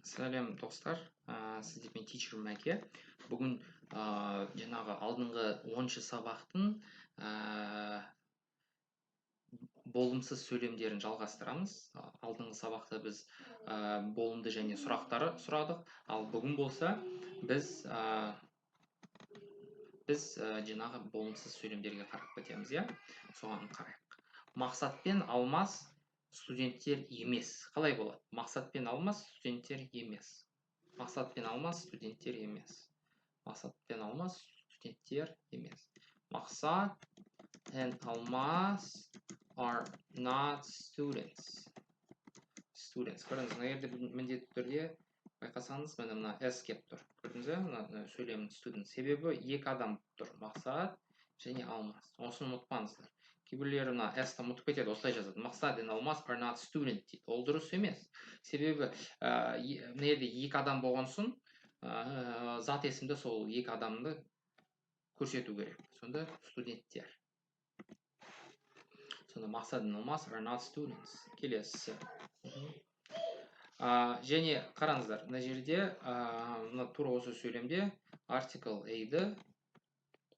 Сәлем достар, сіздермен teacher Мәке. Бүгін жаңағы алдыңғы 10-шы сабақтың болымсыз сөйлемдерін жалғастырамыз. Алдыңғы сабақта біз болымды және сұрақтары сұрадық. Ал бүгін болса біз жаңағы болымсыз сөйлемдерге қарап кетеміз, иә? Соған қарайық. Мақсатпен алмас студенттер емес. Қалай болады? Мақсатпен алмас студенттер емес. Мақсатпен алмас студенттер емес. Мақсатпен алмас студенттер емес. Мақсат and алмас are not students. Students. Көріңіз, мына жерде міндетті түрде байқасаңыз, мына S кеп тұр. Көрдіңіз бе? Мына сөйлемнің student. Себебі екі адам тұр. Мақсат және алмас. Осыны ұмытпаңыздар. Кейбіреулер мына S-ті ұмытып кетеді, осылай жазады. Мақсат and алмас are not student дейді. Ол дұрыс емес. Себебі мына жерде екі адам болған соң, зат есімді сол екі адамды көрсету керек. Сонда студенттер. Сонда мақсат and алмас are not students. Келесі. Және қараңыздар, мына жерде мына тура осы сөйлемде article A-ді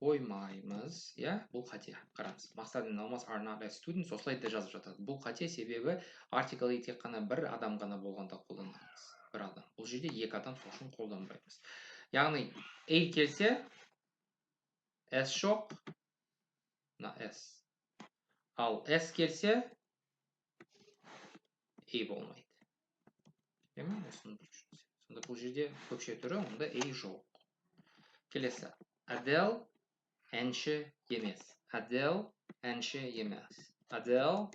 қоймаймыз, иә? Бұл қате. Қараңыз, мақсат and алмас are not students, осылай да жазып жатады. Бұл қате, себебі article A тек қана бір адам ғана болғанда қолданамыз. Бір адам. Бұл жерде екі адам, сол үшін қолданбаймыз. Яғни A келсе, S жоқ, мына S. Ал S келсе, A болмайды. Сонда бұл жерде көпше түрі, онда A жоқ. Келесі. Adele әнші емес. Adele әнші емес. Adele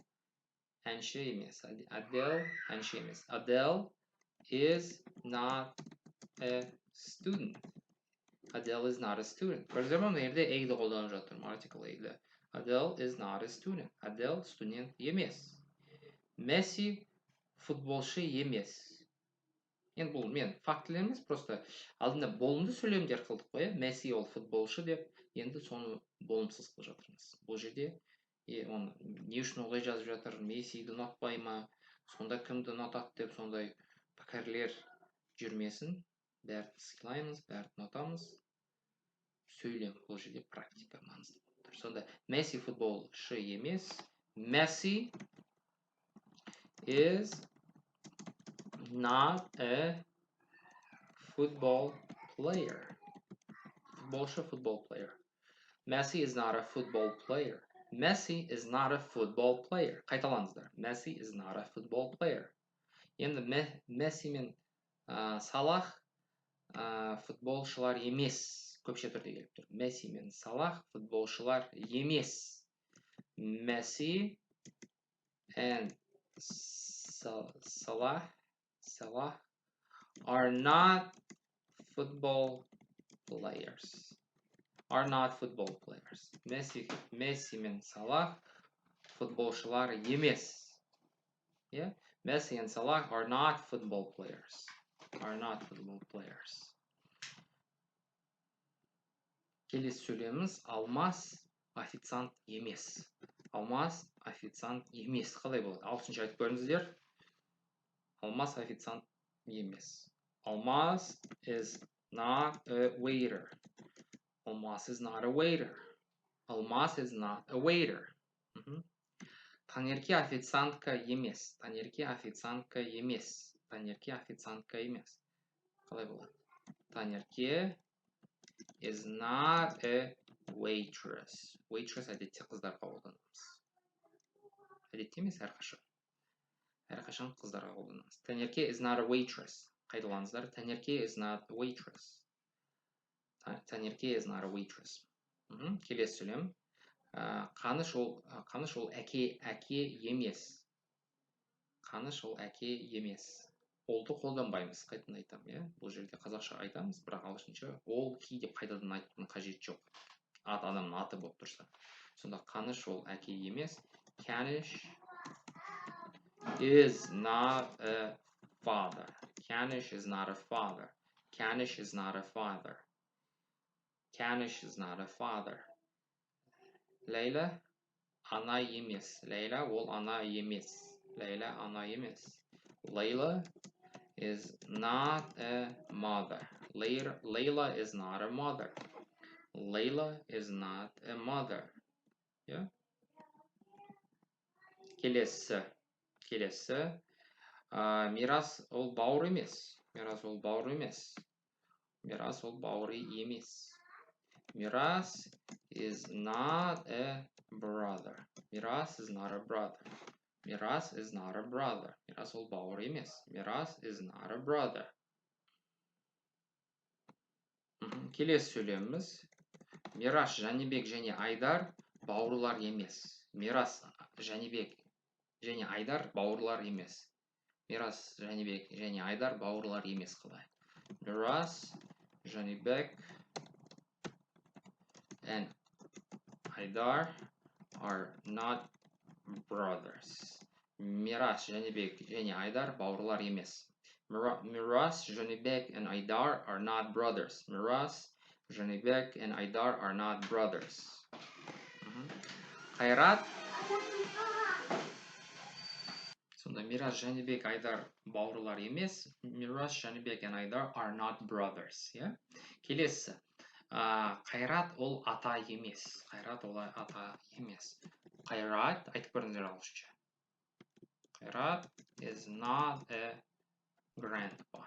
әнші емес. Adele әнші емес. Adele is not a student. Adele is not a student. Көрдіңіздер ме, мына жерде A-ді қолданып жатырмын, article A-ді. Adele is not a student. Adele студент емес. Месси футболшы емес. Енді бұл мен фактілер емес, просто алдында болымды сөйлемдер қылдық қой, Месси ол футболшы деп, енді соны болымсыз қылып жатырмыз. Бұл жерде оны не үшін олай жазып жатыр, Мессиді ұнатпай ма, сонда кімді ұнатады деп сондай пікірлер жүрмесін. Бәрін сыйлаймыз, бәрін ұнатамыз. Сөйлем, бұл жерде практика маңызды. Сонда Месси футболшы емес. Messi is not a football player. Football player. Messi is not a football player. Messi is not a football player. Қайталаңыздар. Messi is not a football player. Енді Messi мен Салах футболшылар емес. Көпше түрде келіп тұр. Messi мен Салах футболшылар емес. Messi and Salah are not football players. Are not football players. Messi мен Salah футболшылар емес. Yeah? Messi and Salah are not football players. Are not football players. Келесі сөйлеміміз алмас официант емес. Алмас официант емес. Қалай болады? Ағылшынша айтып көріңіздер. Алмас официант емес. Алмас is not a waiter. Алмас is not a waiter. Алмас is not a waiter. Таңерке официантка емес. Таңерке официантка емес. Таңерке официантка емес. Қалай болады? Таңерке is not a waitress. Waitress әдетте қыздарға қолданамыз. Әдетте емес, әрқашан. Әрқашан қыздарға қолданамыз. Таңерке is not a waitress. Қайталаңыздар. Таңерке is not a waitress. Таңерке is not a waitress. Келесі сөйлем. Қаныш ол әке емес. Қаныш ол әке емес. Олды қолданбаймыз, қайтадан айтамын, бұл жерде қазақша айтамыз, бірақ ағылшынша ол ки деп қайтадан айтудың қажеті жоқ. Адамның аты болып тұрса. Сонда қаныш ол әке емес. Кәніш is not a father. Кәніш is not a father. Кәніш is not a father. Кәніш is not a father. Лейла ана емес. Лейла ол ана емес. Лейла ана емес. Layla is not a mother. Layla is not a mother. Layla is not a mother. Yeah. Келесі. Мирас ол бауыр емес. Мирас ол бауыр емес. Мирас ол бауыры емес. Мирас is not a brother. Мирас is not a brother. Мирас is not a brother. Мирас ол бауыр емес. Мирас is not a brother. Келесі сөйлеміміз. Мирас, Жәнібек және Айдар бауырлар емес. Мирас, Жәнібек және Айдар бауырлар емес. Мирас, Жәнібек және Айдар бауырлар емес қалай. Мирас, Жәнібек and Айдар are not brothers. Мирас, Жәнібек және Айдар бауырлар емес. Мирас, Жәнібек and Айдар are not brothers. Мирас, Жәнібек and Айдар are not brothers. Қайрат. Сонда Мирас, Жәнібек, Айдар бауырлар емес. Мирас, Жәнібек and Айдар are not brothers. Келесі. Қайрат ол ата емес. Қайрат ол ата емес. Қайрат, айтып көріңіздер ағылшынша. Қайрат is not a grandpa.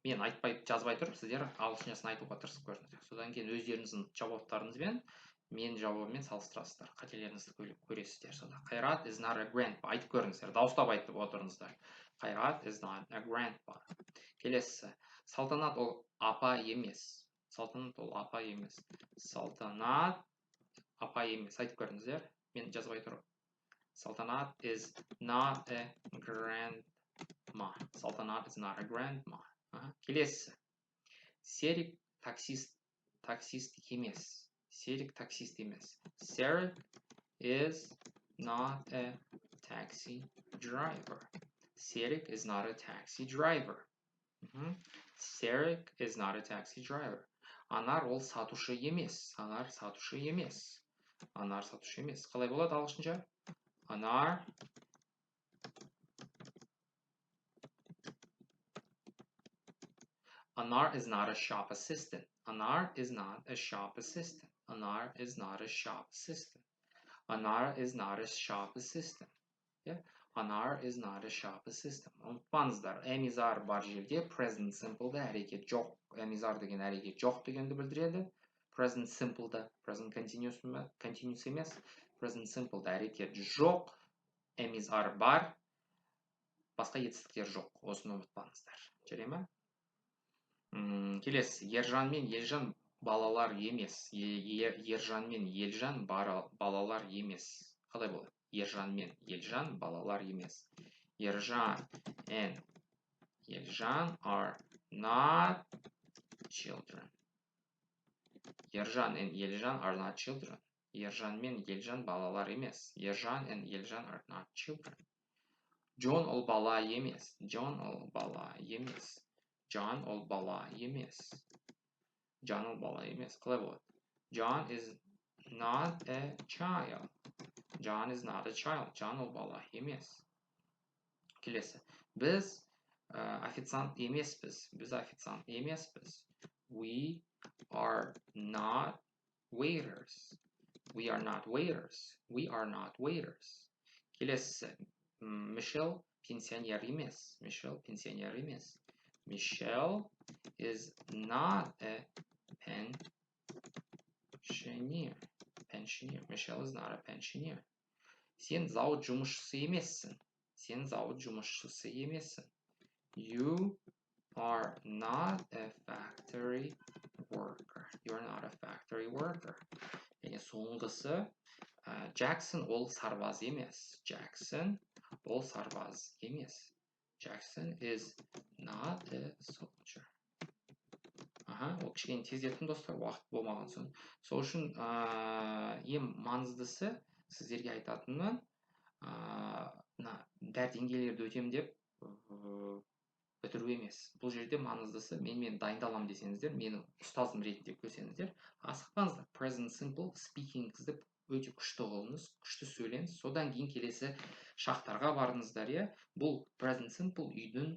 Мен айтпай жазбай тұрып, сіздер ағылшыншасын айтуға тырысып көріңіздер. Содан кейін өздеріңіздің жауаптарыңызбен мен жауабымен салыстырасыздар. Қателеріңізді көресіздер. Сонда Қайрат is not a grandpa. Айтып көріңіздер. Дауыстап айтып отырыңыздар. Қайрат is not a grandpa. Келесі. Салтанат ол апа емес. Салтанат ол апа емес. Салтанат апа емес. Айтып көріңіздер. Мен жазбай тұрып. Салтанат is not a grandma. Салтанат is not a grandma. Келесі. Серік таксист емес. Серік таксист емес. Серік is not a taxi driver. Серік is not a taxi driver. Серік is not a taxi driver. Анар ол сатушы емес. Анар сатушы емес. Анар сатушы емес. Қалай болады ағылшынша? Anar is not a shop assistant. Anar is not a shop assistant. Anar is not a shop assistant. Anar is not a shop assistant. Anar is not a shop assistant. Unutmаңыздар, эмизар бар жерде present simple'да әрекет жоқ. Эмизар деген әрекет жоқ дегенді білдіреді. Present simple'да present continuous емес. Present simple'да әрекет жоқ. Эмизар бар. Басқа етістіктер жоқ. Осыны ұмытпаңыздар. Жарай ма? Келесі. Ержан мен Елжан балалар емес. Ержан мен Елжан балалар емес. Қалай болады? Ержан мен Елжан балалар емес. Ержан and Елжан are not children. Ержан and Елжан are not children. Ержан мен Елжан балалар емес. Ержан and Елжан are not children. Джон ол бала емес. Джон ол бала емес. Джон ол бала емес. Джон ол бала емес. Қалай болады? John is not a child. John is not a child. John ол бала емес. Келесі. Біз официант емеспіз. Біз официант емеспіз. We are not waiters. We are not waiters. We are not waiters. Келесі. Michelle пенсионер емес. Michelle пенсионер емес. Michelle is not a pensioner. Michelle is not a pensioner. Сен зауыт жұмысшысы емессің. Сен зауыт жұмысшысы емессің. You are not a factory worker. You are not a factory worker. Және соңғысы, Jackson ол сарбаз емес. Jackson ол сарбаз емес. Jackson is not a soldier. Ол кішкене тездеттім достар, уақыт болмаған соң. Сол үшін ең маңыздысы сіздерге айтатыным, дәр деңгейлерді өтем деп бітіру емес. Бұл жерде маңыздысы мен дайындаламын десеңіздер, мені ұстазым ретінде көрсеңіздер, асықпаңыздар. Present simple speaking'іңізді өте күшті қылыңыз, күшті сөйлеңіз, содан кейін келесі шақтарға барыңыздар. Бұл present simple үйдің